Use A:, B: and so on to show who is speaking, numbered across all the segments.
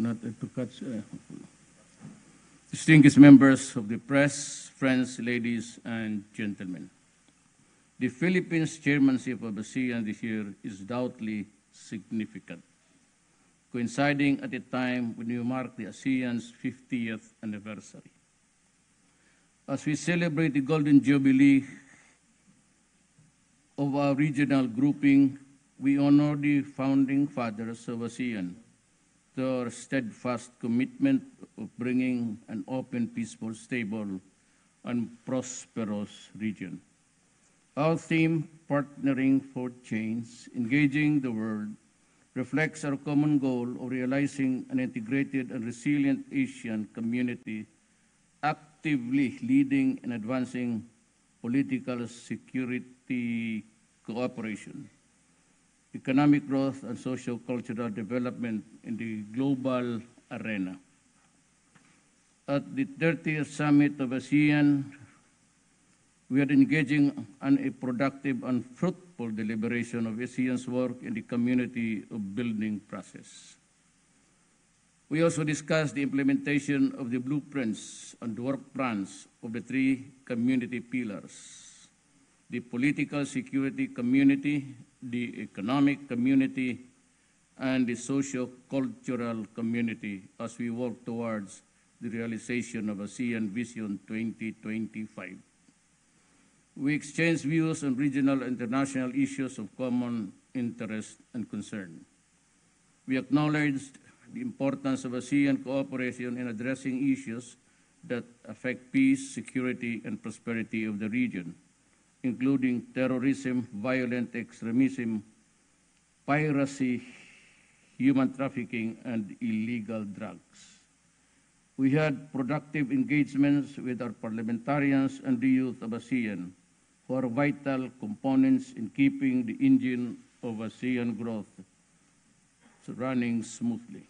A: not to catch. Distinguished members of the press, friends, ladies, and gentlemen. The Philippines chairmanship of ASEAN this year is doubtly significant, coinciding at a time when we mark the ASEAN's 50th anniversary. As we celebrate the Golden Jubilee of our regional grouping, we honor the founding fathers of ASEAN, their steadfast commitment of bringing an open, peaceful, stable, and prosperous region. Our theme, Partnering for Change, Engaging the World, reflects our common goal of realizing an integrated and resilient Asian community, actively leading and advancing political security cooperation, economic growth, and socio-cultural development in the global arena. At the 30th Summit of ASEAN, we are engaging in a productive and fruitful deliberation of ASEAN's work in the community of building process. We also discussed the implementation of the blueprints and work plans of the three community pillars: the political security community, the economic community, and the socio-cultural community as we work towards the realization of ASEAN Vision 2025. We exchanged views on regional and international issues of common interest and concern. We acknowledged the importance of ASEAN cooperation in addressing issues that affect peace, security, and prosperity of the region, including terrorism, violent extremism, piracy, human trafficking, and illegal drugs. We had productive engagements with our parliamentarians and the youth of ASEAN, who are vital components in keeping the engine of ASEAN growth running smoothly.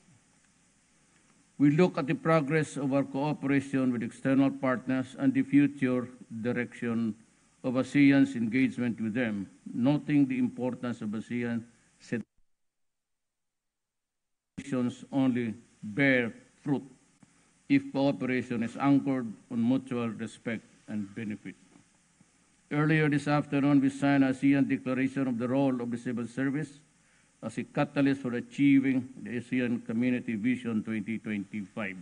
A: We look at the progress of our cooperation with external partners and the future direction of ASEAN's engagement with them, noting the importance of ASEAN relations only bear fruit if cooperation is anchored on mutual respect and benefit. Earlier this afternoon, we signed an ASEAN Declaration of the Role of the Civil Service as a catalyst for achieving the ASEAN Community Vision 2025.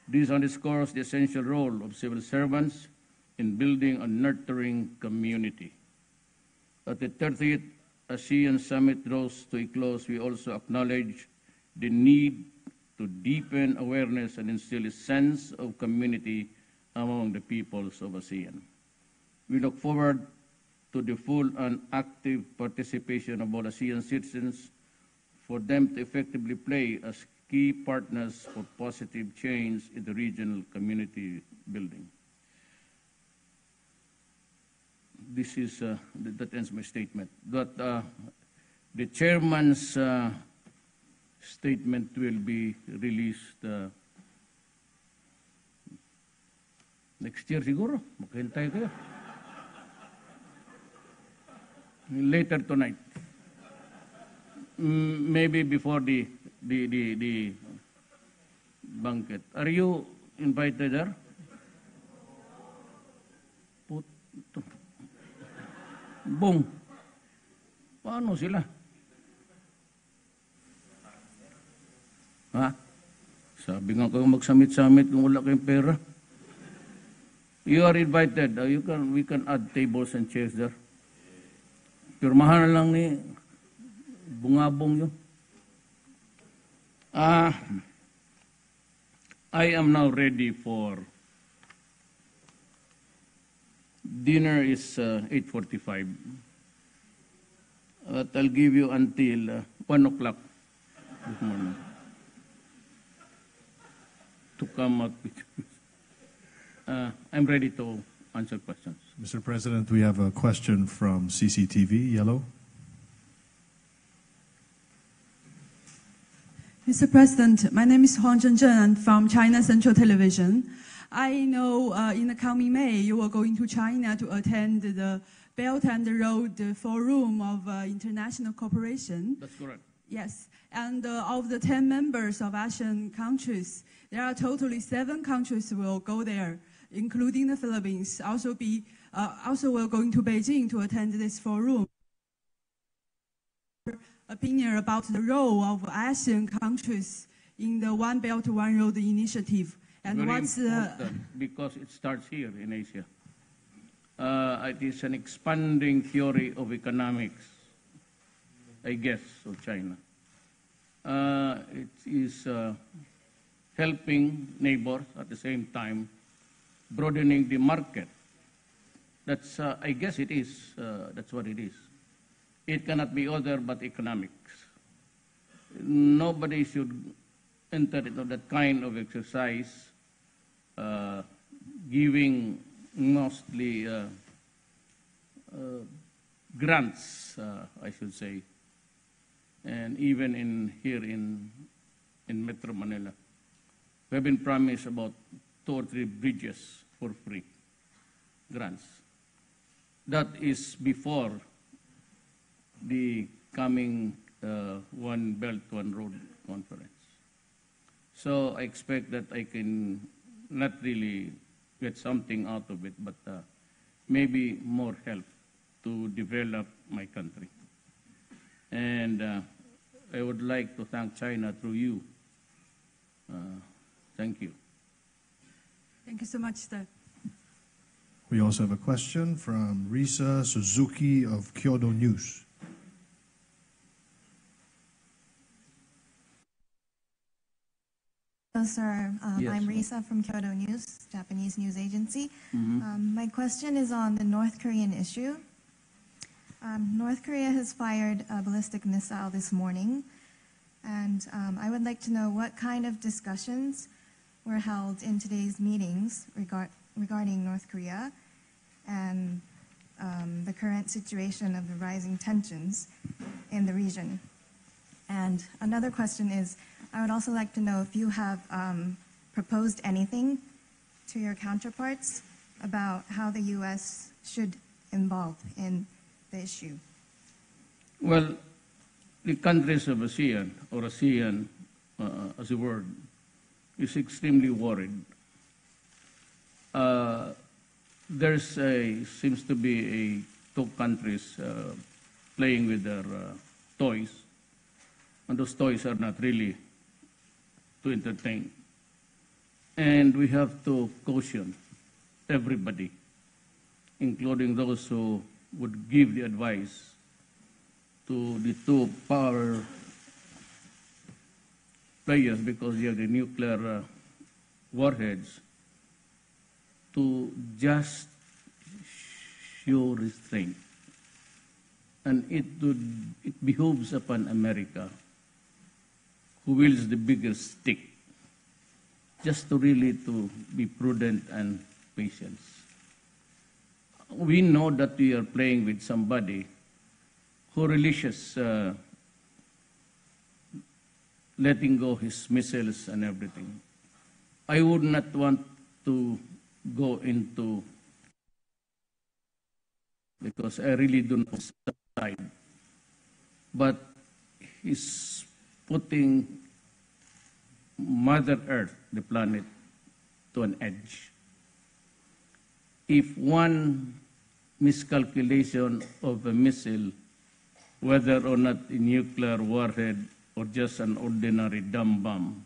A: This underscores the essential role of civil servants in building and nurturing community. At the 30th ASEAN Summit draws to a close, we also acknowledge the need to deepen awareness and instill a sense of community among the peoples of ASEAN. We look forward to the full and active participation of all ASEAN citizens for them to effectively play as key partners for positive change in the regional community building. This is, that ends my statement. But the chairman's statement will be released next year siguro. Maghintay kayo. Later tonight. Maybe before the banquet. Are you invited there? Bong. Paano sila? Ha? Sabi nga kayo mag-summit-summit kung wala kayong pera. You are invited. We can add tables and chairs there. Pirmahan na lang ni bungabong yun. I am now ready for dinner. Is 8:45. I'll give you until 1 o'clock this morning to come up with. I'm ready to answer questions.
B: Mr. President, we have a question from CCTV, yellow.
C: Mr. President, my name is Huang Zhenzhen. I'm from China Central Television. I know in the coming May you are going to China to attend the Belt and Road Forum of International Cooperation.
A: That's correct.
C: Yes, and of the 10 members of ASEAN countries, there are totally 7 countries will go there, including the Philippines. Also will going to Beijing to attend this forum. Opinion about the role of ASEAN countries in the One Belt One Road initiative, and
A: Very
C: what's the
A: important because it starts here in Asia. It is an expanding theory of economics, I guess, of China. It is helping neighbors at the same time, broadening the market. That's, I guess it is, that's what it is. It cannot be other but economics. Nobody should enter into that kind of exercise, giving mostly grants, I should say, and even here in Metro Manila. We have been promised about 2 or 3 bridges for free, grants. That is before the coming One Belt, One Road conference. So I expect that I can not really get something out of it, but maybe more help to develop my country. And I would like to thank China through you. Thank you.
C: Thank you so much, sir.
B: We also have a question from Risa Suzuki of Kyodo News.
D: Hello, sir.
A: Yes,
D: I'm
A: ma'am.
D: Risa from Kyodo News, Japanese news agency. My question is on the North Korean issue. North Korea has fired a ballistic missile this morning, and I would like to know what kind of discussions were held in today's meetings regarding North Korea and the current situation of the rising tensions in the region. And another question is, I would also like to know if you have proposed anything to your counterparts about how the U.S. should involve in the issue.
A: Well, the countries of ASEAN, or ASEAN as a word, is extremely worried. Seems to be 2 countries playing with their toys, and those toys are not really to entertain. And we have to caution everybody, including those who would give the advice to the 2 power players, because they have the nuclear warheads, to just show restraint. And it behooves upon America, who wields the biggest stick, just to really to be prudent and patient. We know that we are playing with somebody who releases letting go his missiles and everything. I would not want to go into, because I really don't decide. But he's putting Mother Earth, the planet, to an edge. If one miscalculation of a missile, whether or not a nuclear warhead or just an ordinary dumb bomb,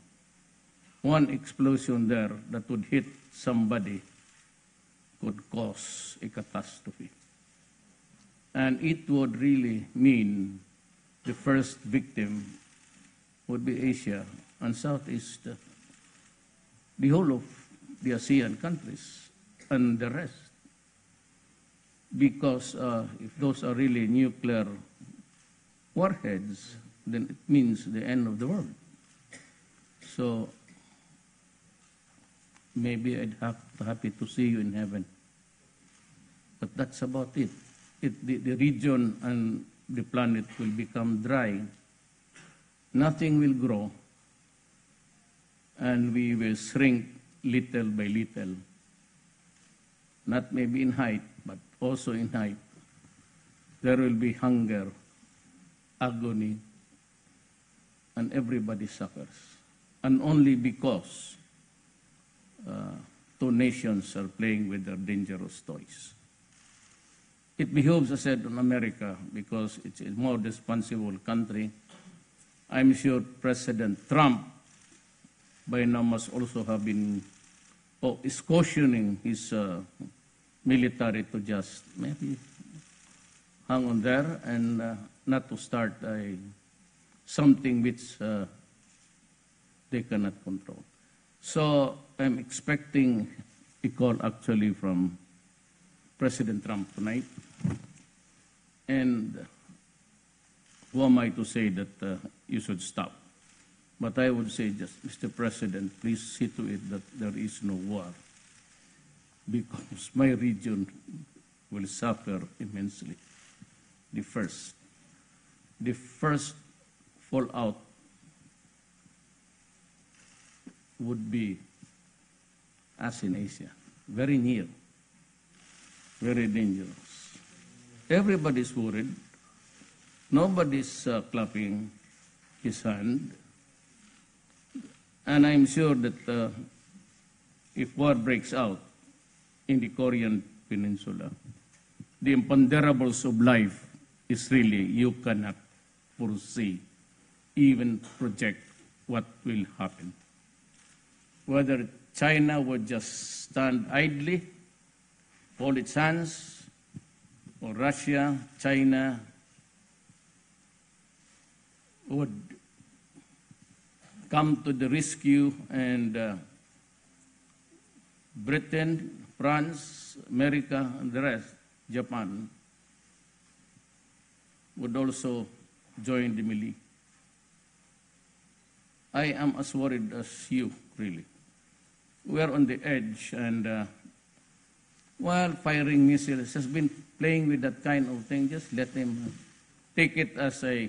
A: one explosion there that would hit somebody could cause a catastrophe. And it would really mean the first victim would be Asia and Southeast, the whole of the ASEAN countries and the rest. Because if those are really nuclear warheads, then it means the end of the world. So maybe I'd happy to see you in heaven. But that's about it. The region and the planet will become dry. Nothing will grow. And we will shrink little by little. Not maybe in height, but also in height. There will be hunger, agony, and everybody suffers. And only because two nations are playing with their dangerous toys. It behooves, I said, on America because it's a more responsible country. I'm sure President Trump by now must also have been is cautioning his military to just maybe hang on there and not to start something which they cannot control. So I'm expecting a call actually from President Trump tonight. And who am I to say that you should stop? But I would say just, Mr. President, please see to it that there is no war, because my region will suffer immensely. The first fallout would be us in Asia, very near, very dangerous. Everybody's worried. Nobody's clapping his hand. And I'm sure that if war breaks out in the Korean Peninsula, the imponderables of life is really, you cannot foresee, even project what will happen. Whether China would just stand idly, fold its hands, or Russia, China would come to the rescue, and Britain, France, America, and the rest, Japan, would also join the melee. I am as worried as you, really. We are on the edge, and while firing missiles, has been playing with that kind of thing, just let him take it as a,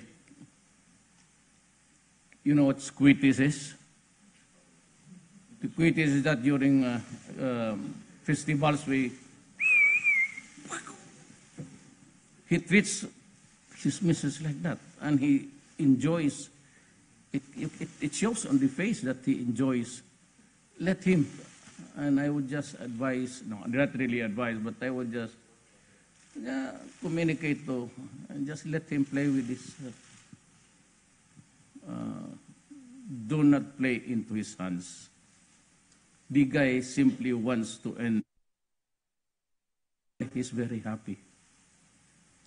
A: you know what squeaties is? The squeaties is that during festivals he treats his missus like that, and he enjoys it. It shows on the face that he enjoys. Let him, and I would just advise, no, not really advise, but I would just communicate to, and just let him play with this. Do not play into his hands. The guy simply wants to end. He's very happy.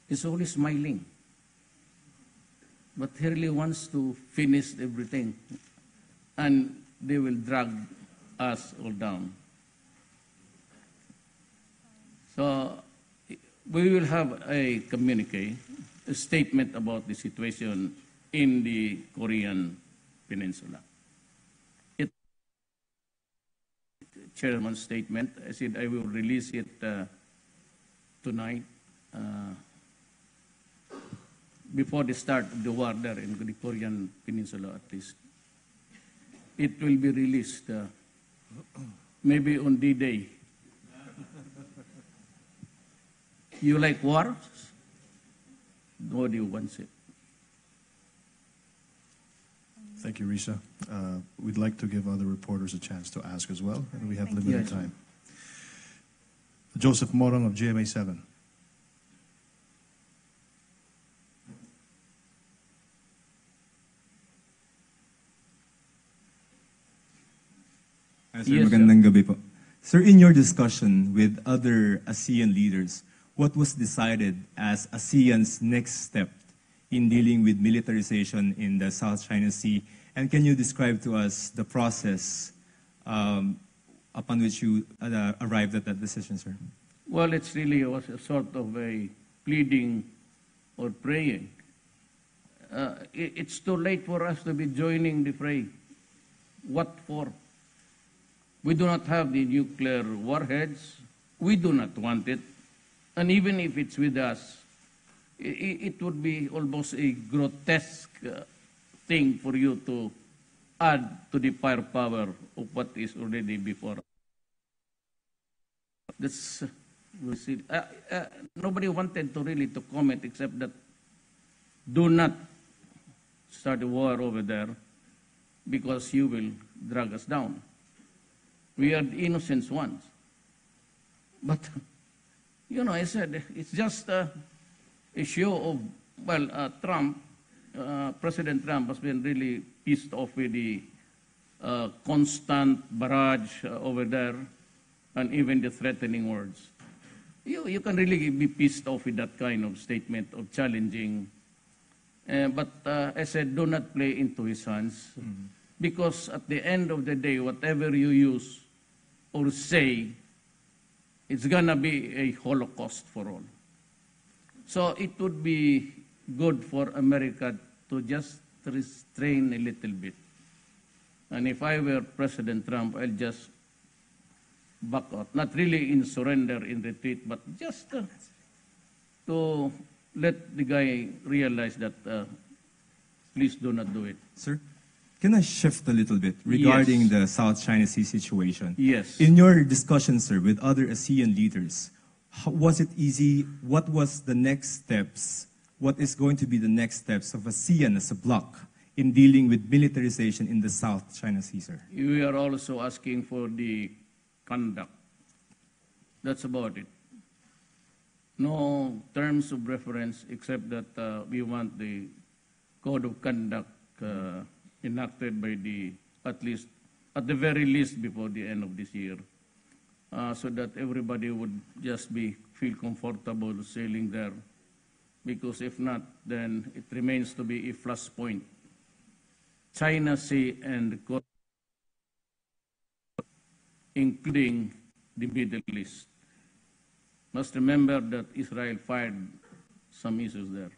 A: He's always smiling. But he really wants to finish everything. And they will drag us all down. So we will have a communique, a statement about the situation in the Korean Peninsula. Chairman's statement, I said I will release it tonight before the start of the war there in the Korean Peninsula at least. It will be released maybe on D-Day. You like war? Nobody wants it.
B: Thank you, Risa. We'd like to give other reporters a chance to ask as well, and we have limited time. Joseph Morong of GMA 7.
E: Sir, magandang gabi po. Sir, in your discussion with other ASEAN leaders, what was decided as ASEAN's next step in dealing with militarization in the South China Sea? And can you describe to us the process upon which you arrived at that decision, sir?
A: Well, it's really was a sort of a pleading or praying. It's too late for us to be joining the fray. What for? We do not have the nuclear warheads. We do not want it. And even if it's with us, it would be almost a grotesque thing for you to add to the firepower of what is already before. That's, we'll see. Nobody wanted to really to comment except that do not start a war over there because you will drag us down. We are the innocent ones. But, I said, it's just a show of, Trump, President Trump has been really pissed off with the constant barrage over there and even the threatening words. You can really be pissed off with that kind of statement of challenging. But I said, do not play into his hands. Because at the end of the day, whatever you use or say, it's going to be a holocaust for all. So it would be good for America to just restrain a little bit. And if I were President Trump, I'll just back out. Not really in surrender, in retreat, but just to let the guy realize that please do not do it.
E: Sir, can I shift a little bit regarding the South China Sea situation?
A: Yes.
E: In your discussion, sir, with other ASEAN leaders, was it easy? What was the next steps? What is going to be the next steps of ASEAN as a bloc in dealing with militarization in the South China Sea, sir?
A: We are also asking for the conduct. That's about it. No terms of reference except that we want the code of conduct enacted by at the very least before the end of this year, so that everybody would just feel comfortable sailing there. Because if not, then it remains to be a flashpoint. China Sea and including the Middle East. Must remember that Israel fired some issues there.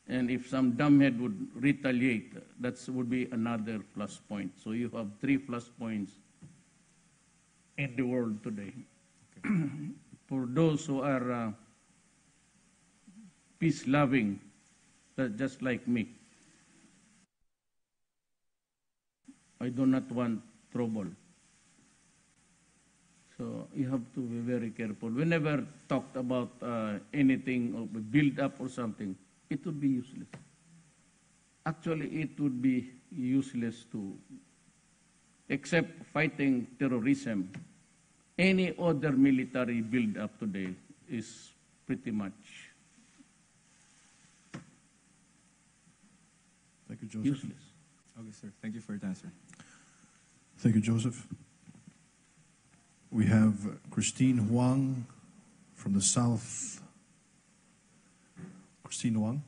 A: And if some dumbhead would retaliate, that would be another flashpoint. So you have 3 flashpoints in the world today. Okay. For those who are peace-loving, just like me, I do not want trouble. So you have to be very careful. We never talked about anything of a build-up or something. It would be useless. Actually, it would be useless except fighting terrorism. Any other military build-up today is pretty much
B: Thank you, Joseph.
A: useless.
E: Okay, sir. Thank you for your answer.
B: Thank you, Joseph. We have Christine Huang from the South. Christine Huang.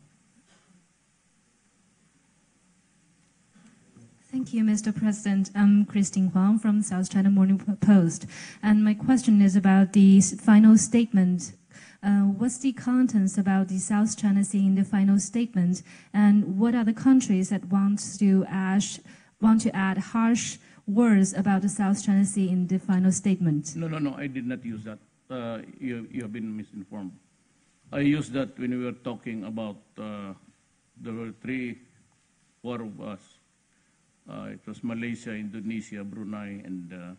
F: Thank you, Mr. President. I'm Christine Huang from South China Morning Post. And my question is about the final statement. What's the contents about the South China Sea in the final statement? And what are the countries that want to add harsh words about the South China Sea in the final statement?
A: No, I did not use that. You have been misinformed. I used that when we were talking about there were 4 of us. It was Malaysia, Indonesia, Brunei, and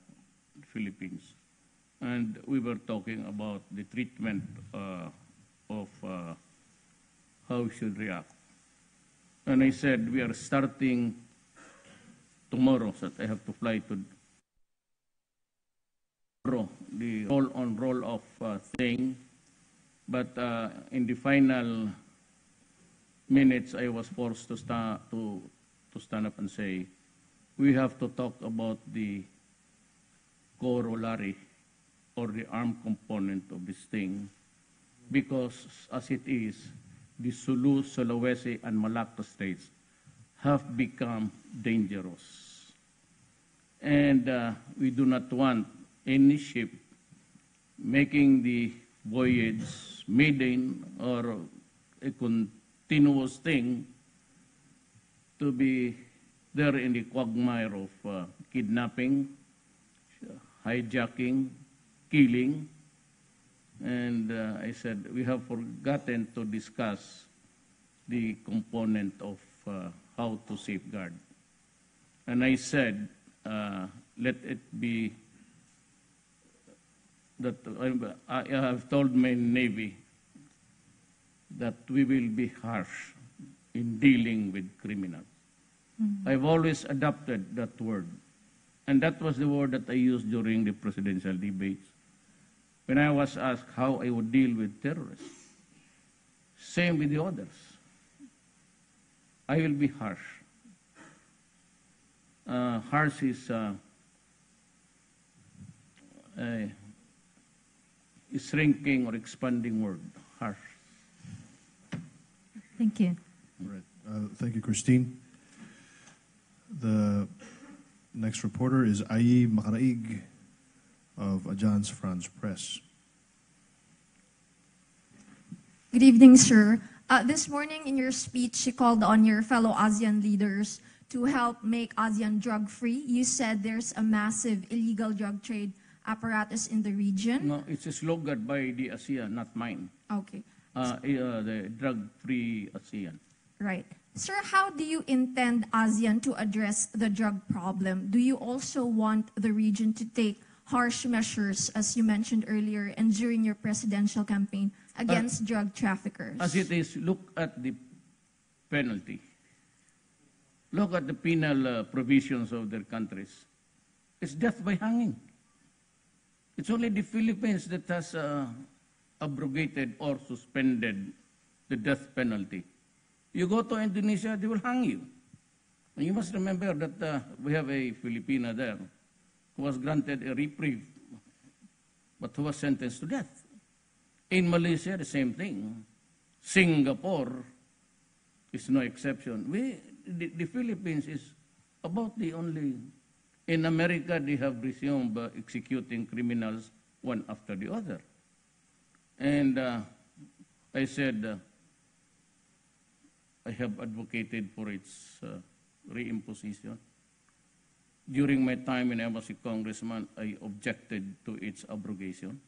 A: Philippines. And we were talking about the treatment of how we should react. And I said, we are starting tomorrow, so that I have to fly to the roll-on, roll-off thing. But in the final minutes, I was forced to stand up and say, we have to talk about the corollary or the armed component of this thing, because as it is, the Sulu, Sulawesi, and Malacca states have become dangerous. And we do not want any ship making the voyage maiden or a continuous thing to be there in the quagmire of kidnapping, hijacking, killing. And I said, we have forgotten to discuss the component of how to safeguard. And I said, let it be that I have told my Navy that we will be harsh in dealing with criminals. I've always adopted that word. And that was the word that I used during the presidential debates when I was asked how I would deal with terrorists. Same with the others. I will be harsh. Harsh is a shrinking or expanding word. Harsh.
F: Thank you.
B: All right. Thank you, Christine. The next reporter is Ayi Makaraig of Agence France Presse.
G: Good evening, sir. This morning in your speech, you called on your fellow ASEAN leaders to help make ASEAN drug-free. You said there's a massive illegal drug trade apparatus in the region.
A: No, it's a slogan by the ASEAN, not mine.
G: Okay.
A: The drug-free ASEAN.
G: Right. Sir, how do you intend ASEAN to address the drug problem? Do you also want the region to take harsh measures, as you mentioned earlier, and during your presidential campaign against drug traffickers?
A: As it is, look at the penalty. Look at the penal provisions of their countries. It's death by hanging. It's only the Philippines that has abrogated or suspended the death penalty. You go to Indonesia, they will hang you. And you must remember that we have a Filipina there who was granted a reprieve, but who was sentenced to death. In Malaysia, the same thing. Singapore is no exception. The Philippines is about the only. In America, they have resumed executing criminals one after the other. And I said, I have advocated for its reimposition. During my time when I was a congressman, I objected to its abrogation.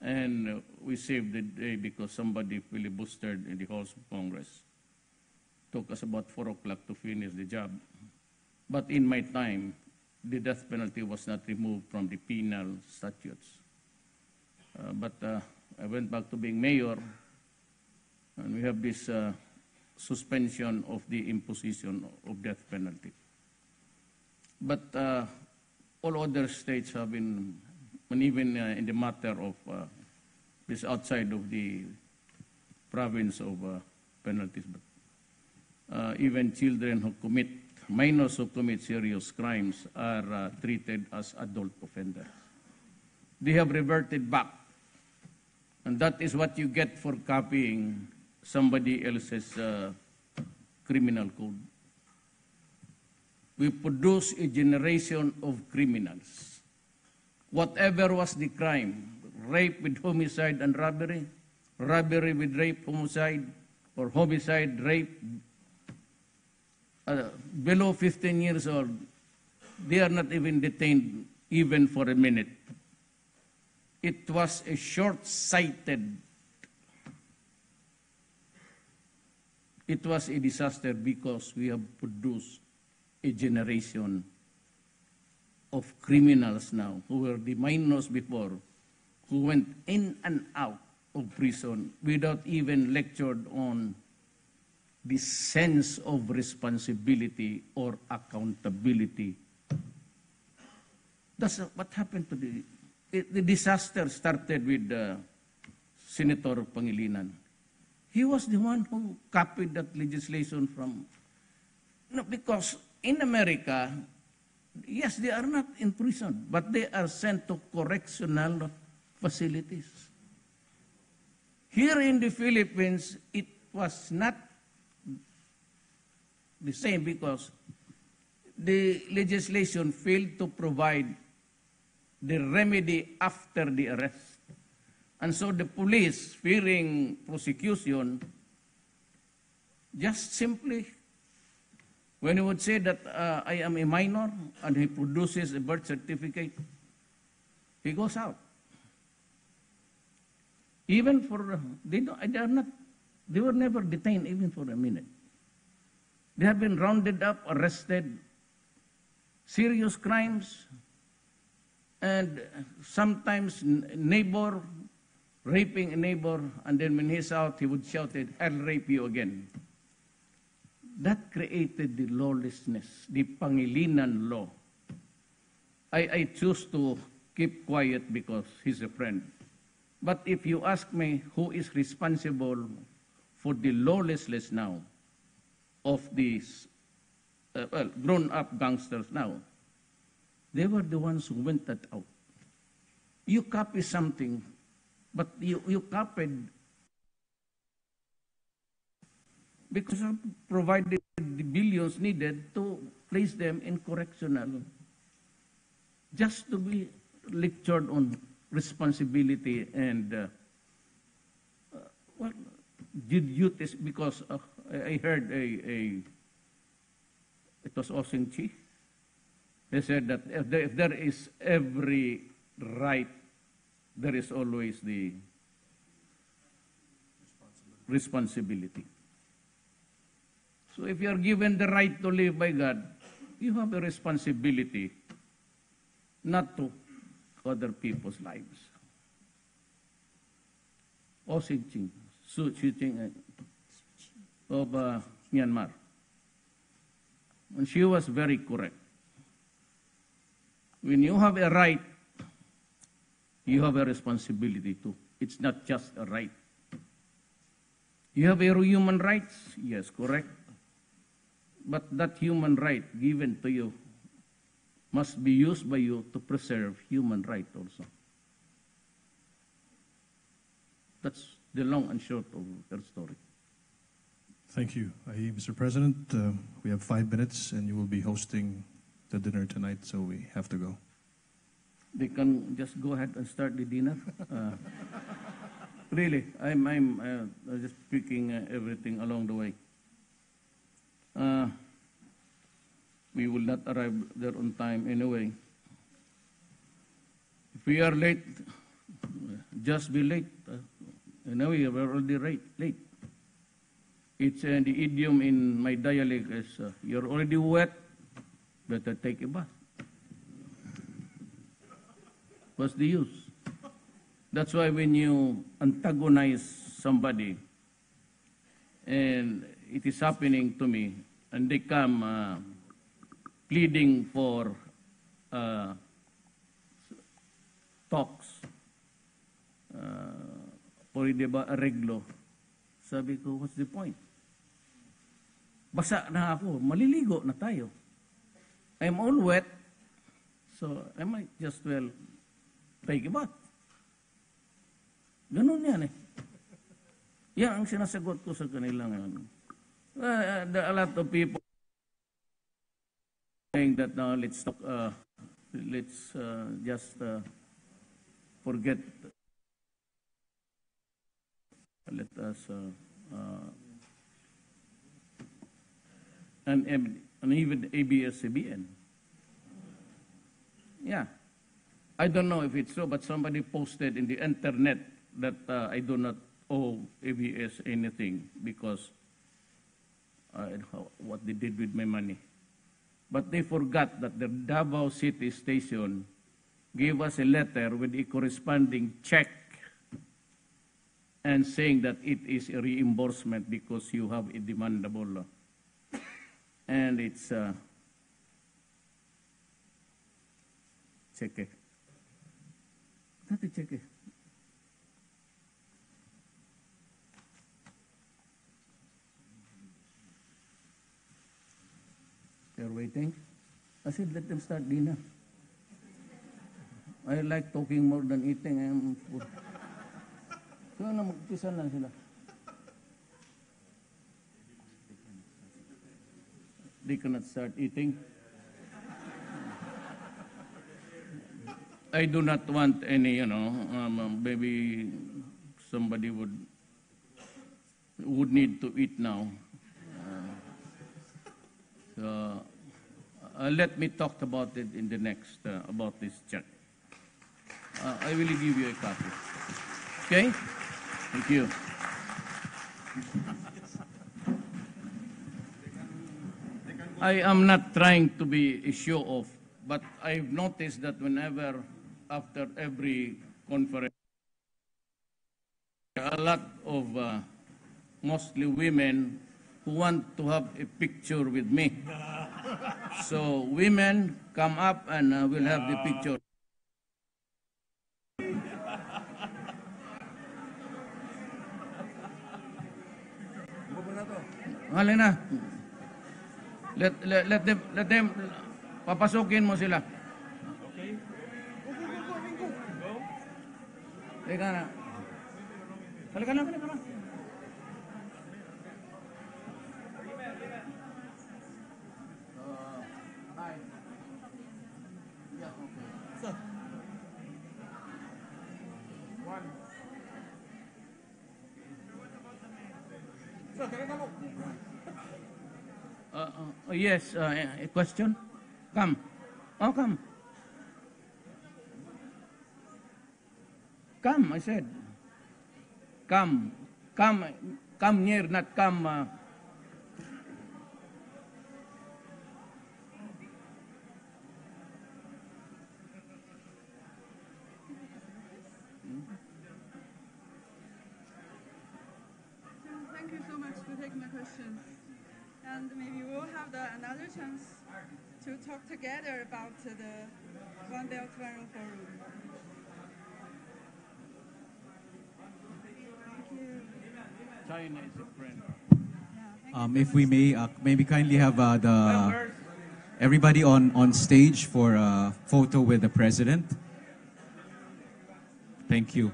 A: And we saved the day because somebody filibustered in the halls of Congress. Took us about 4 o'clock to finish the job. But in my time, the death penalty was not removed from the penal statutes. But I went back to being mayor, and we have this suspension of the imposition of death penalty. But all other states have been, and even in the matter of this outside of the province of penalties, but even children who commit, minors who commit serious crimes are treated as adult offenders. They have reverted back, and that is what you get for copying somebody else's criminal code. We produce a generation of criminals. Whatever was the crime, rape with homicide and robbery, robbery with rape, homicide, or homicide, rape, below 15 years old, they are not even detained even for a minute. It was a short-sighted. It was a disaster because we have produced a generation of criminals now who were the minors before, who went in and out of prison without even lectured on the sense of responsibility or accountability. That's what happened to the disaster started with Senator Pangilinan. He was the one who copied that legislation from, because in America, yes, they are not in prison, but they are sent to correctional facilities. Here in the Philippines, it was not the same because the legislation failed to provide the remedy after the arrest. And so the police, fearing prosecution, just simply, when he would say that I am a minor and he produces a birth certificate, he goes out. Even for, they were never detained even for a minute. They have been rounded up, arrested, serious crimes, and sometimes neighbor raping a neighbor, and then when he's out, he would shout it, I'll rape you again. that created the lawlessness, the Pangilinan law. I choose to keep quiet because he's a friend. But if you ask me who is responsible for the lawlessness now of these grown-up gangsters now, they were the ones who went that out. You copy something, but you copied because of provided the billions needed to place them in correctional, just to be lectured on responsibility and duties. Because I heard it was Osing Chi. They said that if there is every right, there is always the responsibility. So if you are given the right to live by God, you have a responsibility not to other people's lives. Osing Ching, Su Ching of Myanmar. And she was very correct. When you have a right, you have a responsibility too. It's not just a right. You have a human rights, yes, correct. But that human right given to you must be used by you to preserve human right also. That's the long and short of her story.
B: Thank you. Mr. President, we have 5 minutes and you will be hosting the dinner tonight, so we have to go.
A: They can just go ahead and start the dinner. Really, I'm just picking everything along the way. We will not arrive there on time anyway. If we are late, just be late. Anyway, we're already late. It's the idiom in my dialect is, you're already wet, better take a bath. What's the use? That's why when you antagonize somebody, and it is happening to me, and they come pleading for talks, pwede ba arreglo? Sabi ko, what's the point? Basa na ako, maliligo na tayo. I'm all wet, so I might just well take a bath. Ganun yan eh. Yan ang sinasagot ko sa kanila ngayon. There are a lot of people saying that now let's talk, let's just forget. Let us and even ABS-CBN. Yeah. I don't know if it's so, but somebody posted in the internet that I do not owe ABS anything because what they did with my money. But they forgot that the Davao City Station gave us a letter with a corresponding check and saying that it is a reimbursement because you have a demandable. And it's check. Not a check. They're waiting. I said, let them start dinner. I like talking more than eating. I'm full. So, mag-umpisa lang sila. They cannot start eating. I do not want any, maybe somebody would need to eat now. So, let me talk about it in the next, about this check. I will give you a copy. Okay? Thank you. I am not trying to be a show-off, but I've noticed that whenever, after every conference, a lot of mostly women who want to have a picture with me. So women, come up and we'll have the picture. Halina. Let them, papasukin mo sila. Okay. Go. Teka na. Halika na. Hi. Yeah, okay. So. One. So, teka mo. Yes, a question? Come. Oh, come. Come, I said. Come near, not come.
C: Thank you so much for taking my questions. And maybe we'll have another chance to talk together about the One Belt One Road Forum. Thank you.
A: China is a friend.
H: If we may, maybe kindly have everybody on stage for a photo with the president. Thank you.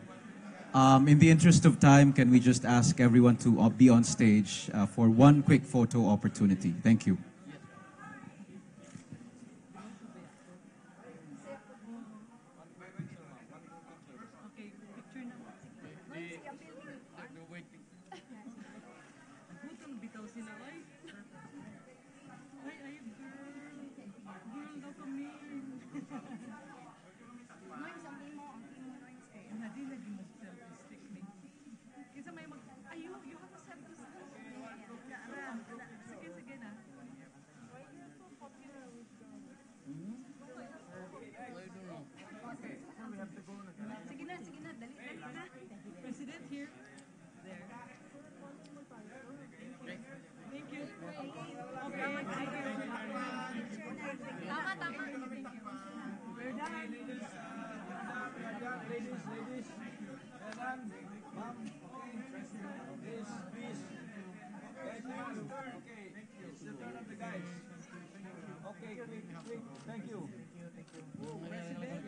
H: In the interest of time, can we just ask everyone to be on stage for one quick photo opportunity? Thank you.
C: President here. There. Thank you.
G: Tama, tama.
C: We're done.
I: Ladies. Ma'am. Okay. Please. Guys, okay. It's the turn of the guys. Okay, quick. Thank you. President.